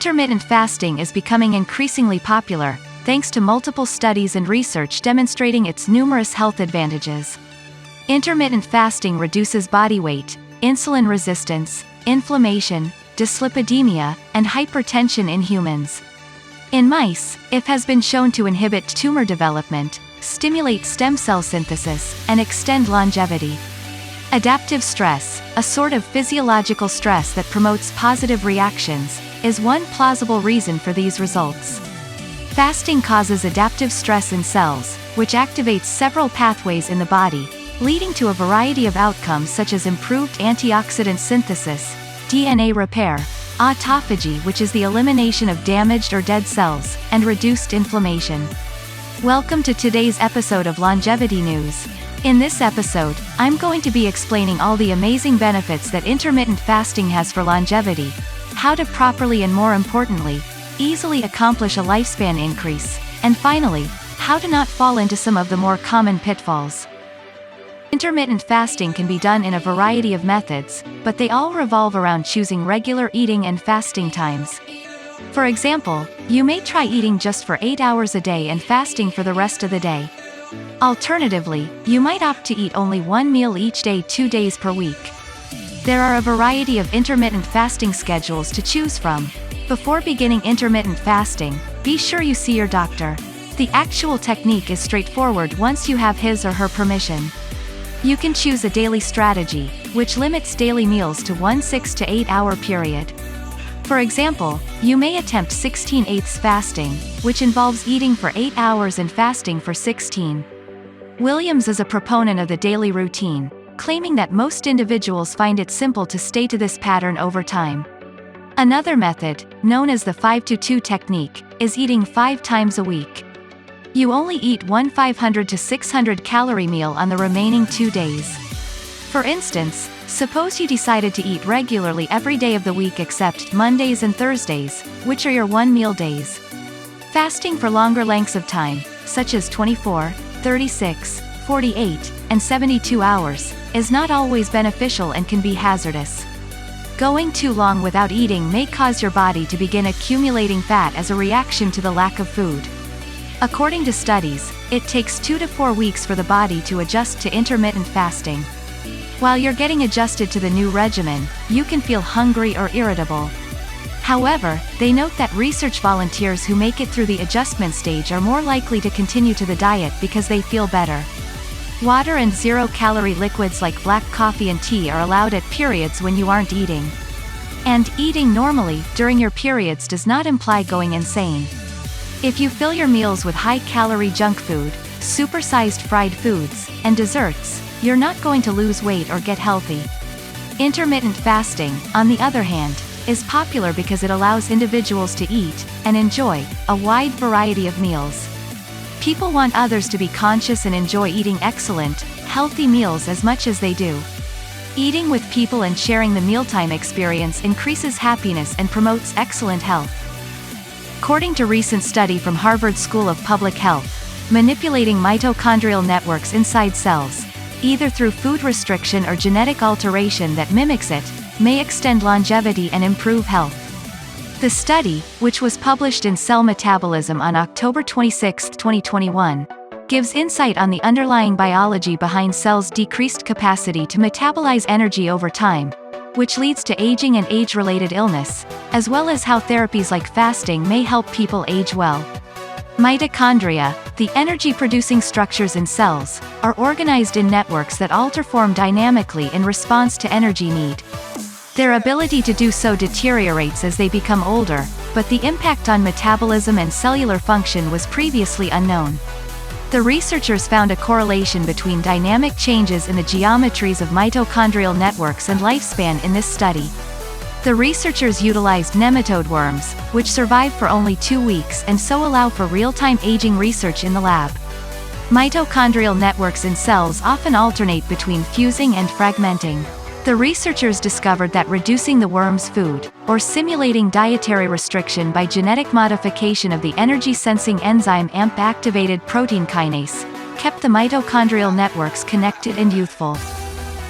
Intermittent fasting is becoming increasingly popular, thanks to multiple studies and research demonstrating its numerous health advantages. Intermittent fasting reduces body weight, insulin resistance, inflammation, dyslipidemia, and hypertension in humans. In mice, it has been shown to inhibit tumor development, stimulate stem cell synthesis, and extend longevity. Adaptive stress, a sort of physiological stress that promotes positive reactions, is one plausible reason for these results. Fasting causes adaptive stress in cells, which activates several pathways in the body, leading to a variety of outcomes such as improved antioxidant synthesis, DNA repair, autophagy, which is the elimination of damaged or dead cells, and reduced inflammation. Welcome to today's episode of Longevity News. In this episode, I'm going to be explaining all the amazing benefits that intermittent fasting has for longevity, how to properly and more importantly, easily accomplish a lifespan increase, and finally, how to not fall into some of the more common pitfalls. Intermittent fasting can be done in a variety of methods, but they all revolve around choosing regular eating and fasting times. For example, you may try eating just for 8 hours a day and fasting for the rest of the day. Alternatively, you might opt to eat only one meal each day 2 days per week. There are a variety of intermittent fasting schedules to choose from. Before beginning intermittent fasting, be sure you see your doctor. The actual technique is straightforward once you have his or her permission. You can choose a daily strategy, which limits daily meals to one 6 to 8 hour period. For example, you may attempt 16/8 fasting, which involves eating for 8 hours and fasting for 16. Williams is a proponent of the daily routine, claiming that most individuals find it simple to stay to this pattern over time. Another method, known as the 5-to-2 technique, is eating 5 times a week. You only eat one 500 to 600 calorie meal on the remaining 2 days. For instance, suppose you decided to eat regularly every day of the week except Mondays and Thursdays, which are your one-meal days. Fasting for longer lengths of time, such as 24, 36, 48, and 72 hours, is not always beneficial and can be hazardous. Going too long without eating may cause your body to begin accumulating fat as a reaction to the lack of food. According to studies, it takes 2 to 4 weeks for the body to adjust to intermittent fasting. While you're getting adjusted to the new regimen, you can feel hungry or irritable. However, they note that research volunteers who make it through the adjustment stage are more likely to continue to the diet because they feel better. Water and zero-calorie liquids like black coffee and tea are allowed at periods when you aren't eating. And eating normally during your periods does not imply going insane. If you fill your meals with high-calorie junk food, supersized fried foods, and desserts, you're not going to lose weight or get healthy. Intermittent fasting, on the other hand, is popular because it allows individuals to eat, and enjoy, a wide variety of meals. People want others to be conscious and enjoy eating excellent, healthy meals as much as they do. Eating with people and sharing the mealtime experience increases happiness and promotes excellent health. According to a recent study from Harvard School of Public Health, manipulating mitochondrial networks inside cells, either through food restriction or genetic alteration that mimics it, may extend longevity and improve health. The study, which was published in Cell Metabolism on October 26, 2021, gives insight on the underlying biology behind cells' decreased capacity to metabolize energy over time, which leads to aging and age-related illness, as well as how therapies like fasting may help people age well. Mitochondria, the energy-producing structures in cells, are organized in networks that alter form dynamically in response to energy need. Their ability to do so deteriorates as they become older, but the impact on metabolism and cellular function was previously unknown. The researchers found a correlation between dynamic changes in the geometries of mitochondrial networks and lifespan in this study. The researchers utilized nematode worms, which survive for only 2 weeks and so allow for real-time aging research in the lab. Mitochondrial networks in cells often alternate between fusing and fragmenting. The researchers discovered that reducing the worm's food, or simulating dietary restriction by genetic modification of the energy-sensing enzyme AMP-activated protein kinase, kept the mitochondrial networks connected and youthful.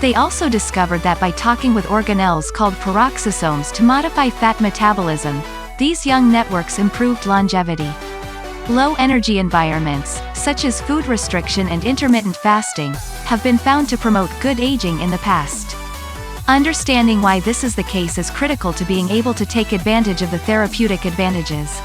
They also discovered that by talking with organelles called peroxisomes to modify fat metabolism, These young networks improved longevity. Low-energy environments, such as food restriction and intermittent fasting, have been found to promote good aging in the past. Understanding why this is the case is critical to being able to take advantage of the therapeutic advantages.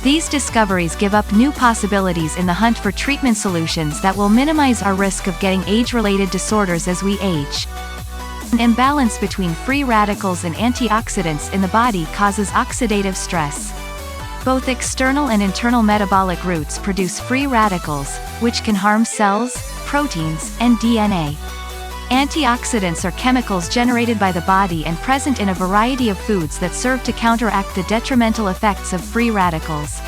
These discoveries give up new possibilities in the hunt for treatment solutions that will minimize our risk of getting age-related disorders as we age. An imbalance between free radicals and antioxidants in the body causes oxidative stress. Both external and internal metabolic routes produce free radicals, which can harm cells, proteins, and DNA. Antioxidants are chemicals generated by the body and present in a variety of foods that serve to counteract the detrimental effects of free radicals.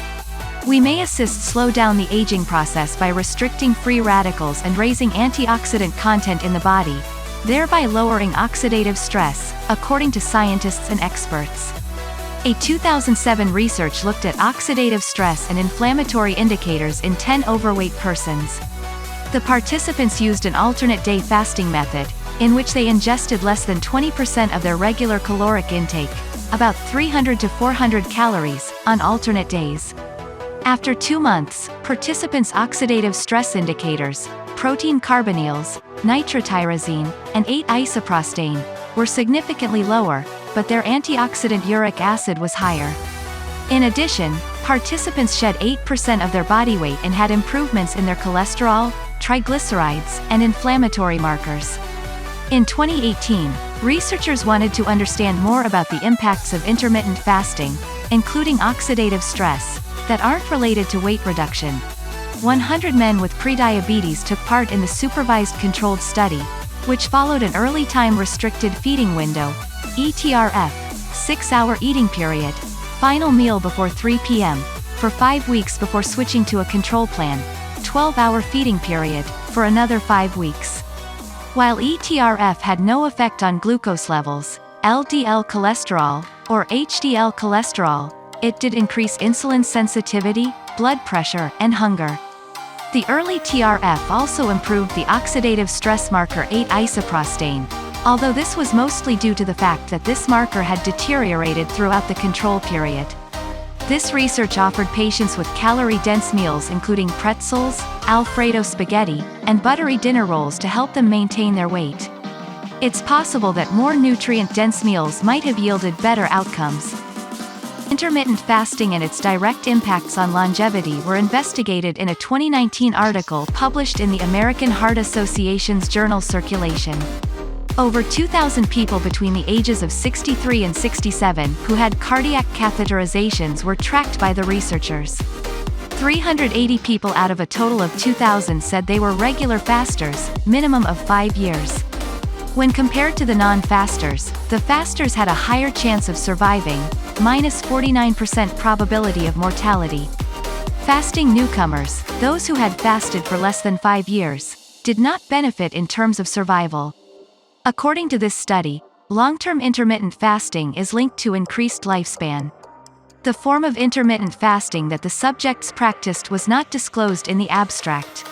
We may slow down the aging process by restricting free radicals and raising antioxidant content in the body, thereby lowering oxidative stress, according to scientists and experts. A 2007 research looked at oxidative stress and inflammatory indicators in 10 overweight persons. The participants used an alternate day fasting method, in which they ingested less than 20% of their regular caloric intake, about 300 to 400 calories, on alternate days. After 2 months, participants' oxidative stress indicators, protein carbonyls, nitrotyrosine, and 8-isoprostane, were significantly lower, but their antioxidant uric acid was higher. In addition, participants shed 8% of their body weight and had improvements in their cholesterol, triglycerides, and inflammatory markers. In 2018, researchers wanted to understand more about the impacts of intermittent fasting, including oxidative stress, that aren't related to weight reduction. 100 men with prediabetes took part in the supervised controlled study, which followed an early time-restricted feeding window, ETRF, 6-hour eating period, final meal before 3 p.m., for 5 weeks before switching to a control plan, 12-hour feeding period, for another 5 weeks. While ETRF had no effect on glucose levels, LDL cholesterol, or HDL cholesterol, it did increase insulin sensitivity, blood pressure, and hunger. The early TRF also improved the oxidative stress marker 8-isoprostane, although this was mostly due to the fact that this marker had deteriorated throughout the control period. This research offered patients with calorie-dense meals including pretzels, Alfredo spaghetti, and buttery dinner rolls to help them maintain their weight. It's possible that more nutrient-dense meals might have yielded better outcomes. Intermittent fasting and its direct impacts on longevity were investigated in a 2019 article published in the American Heart Association's journal Circulation. Over 2,000 people between the ages of 63 and 67 who had cardiac catheterizations were tracked by the researchers. 380 people out of a total of 2,000 said they were regular fasters, minimum of 5 years. When compared to the non-fasters, the fasters had a higher chance of surviving, -49% probability of mortality. Fasting newcomers, those who had fasted for less than 5 years, did not benefit in terms of survival. According to this study, long-term intermittent fasting is linked to increased lifespan. The form of intermittent fasting that the subjects practiced was not disclosed in the abstract.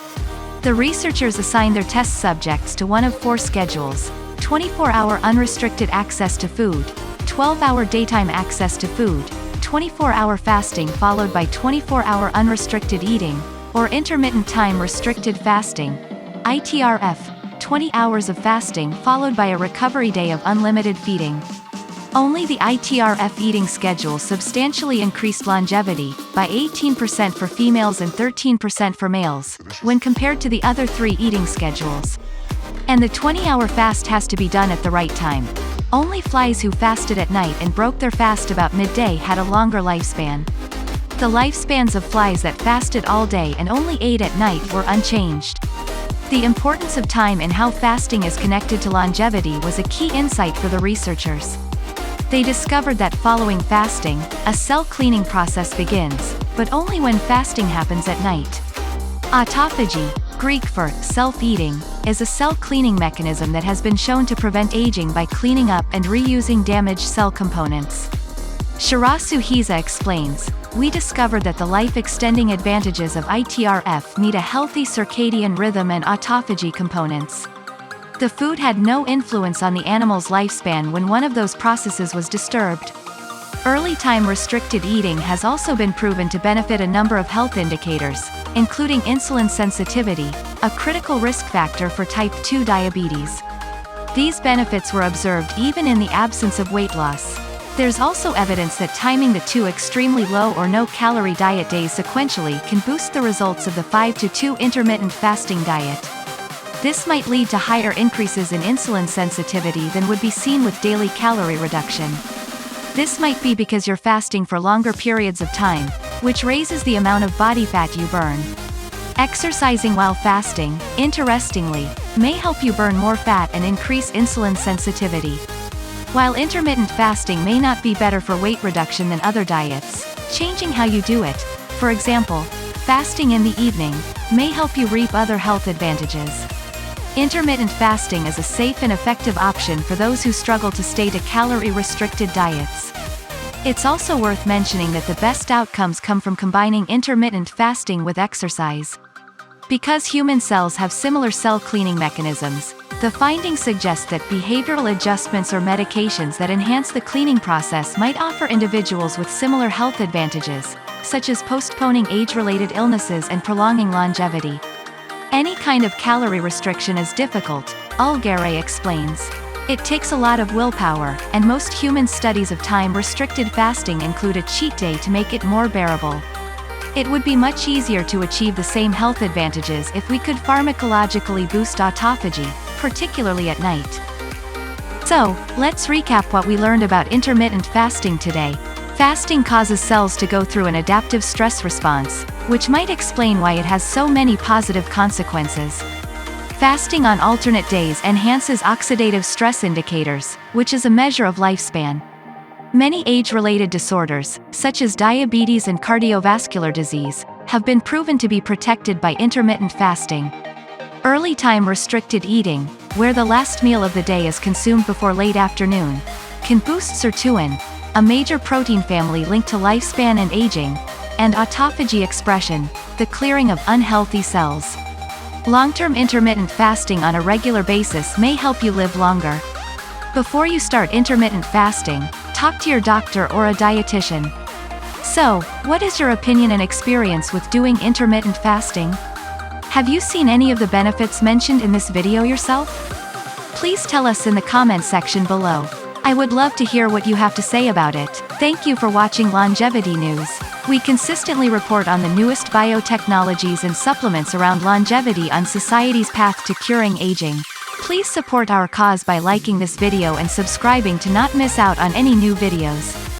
The researchers assigned their test subjects to one of 4 schedules: 24-hour unrestricted access to food, 12-hour daytime access to food, 24-hour fasting followed by 24-hour unrestricted eating, or intermittent time-restricted fasting, ITRF, 20 hours of fasting followed by a recovery day of unlimited feeding. Only the ITRF eating schedule substantially increased longevity, by 18% for females and 13% for males, when compared to the other 3 eating schedules. And the 20-hour fast has to be done at the right time. Only flies who fasted at night and broke their fast about midday had a longer lifespan. The lifespans of flies that fasted all day and only ate at night were unchanged. The importance of time and how fasting is connected to longevity was a key insight for the researchers. They discovered that following fasting, a cell cleaning process begins, but only when fasting happens at night. Autophagy, Greek for self-eating, is a cell cleaning mechanism that has been shown to prevent aging by cleaning up and reusing damaged cell components. Shirasu Hiza explains, "We discovered that the life-extending advantages of ITRF need a healthy circadian rhythm and autophagy components. The food had no influence on the animal's lifespan when one of those processes was disturbed. Early time restricted eating has also been proven to benefit a number of health indicators, including insulin sensitivity, a critical risk factor for type 2 diabetes. These benefits were observed even in the absence of weight loss. There's also evidence that timing the 2 extremely low or no-calorie diet days sequentially can boost the results of the 5-2 intermittent fasting diet. This might lead to higher increases in insulin sensitivity than would be seen with daily calorie reduction. This might be because you're fasting for longer periods of time, which raises the amount of body fat you burn. Exercising while fasting, interestingly, may help you burn more fat and increase insulin sensitivity. While intermittent fasting may not be better for weight reduction than other diets, changing how you do it, for example, fasting in the evening, may help you reap other health advantages. Intermittent fasting is a safe and effective option for those who struggle to stay to calorie-restricted diets. It's also worth mentioning that the best outcomes come from combining intermittent fasting with exercise. Because human cells have similar cell cleaning mechanisms, the findings suggest that behavioral adjustments or medications that enhance the cleaning process might offer individuals with similar health advantages, such as postponing age-related illnesses and prolonging longevity. Any kind of calorie restriction is difficult, Algare explains. It takes a lot of willpower, and most human studies of time-restricted fasting include a cheat day to make it more bearable. It would be much easier to achieve the same health advantages if we could pharmacologically boost autophagy, particularly at night. So, let's recap what we learned about intermittent fasting today. Fasting causes cells to go through an adaptive stress response, which might explain why it has so many positive consequences. Fasting on alternate days enhances oxidative stress indicators, which is a measure of lifespan. Many age-related disorders, such as diabetes and cardiovascular disease, have been proven to be protected by intermittent fasting. Early time restricted eating, where the last meal of the day is consumed before late afternoon, can boost sirtuin, a major protein family linked to lifespan and aging, and autophagy expression, the clearing of unhealthy cells. Long-term intermittent fasting on a regular basis may help you live longer. Before you start intermittent fasting, talk to your doctor or a dietitian. So, what is your opinion and experience with doing intermittent fasting? Have you seen any of the benefits mentioned in this video yourself? Please tell us in the comments section below. I would love to hear what you have to say about it. Thank you for watching Longevity News. We consistently report on the newest biotechnologies and supplements around longevity on society's path to curing aging. Please support our cause by liking this video and subscribing to not miss out on any new videos.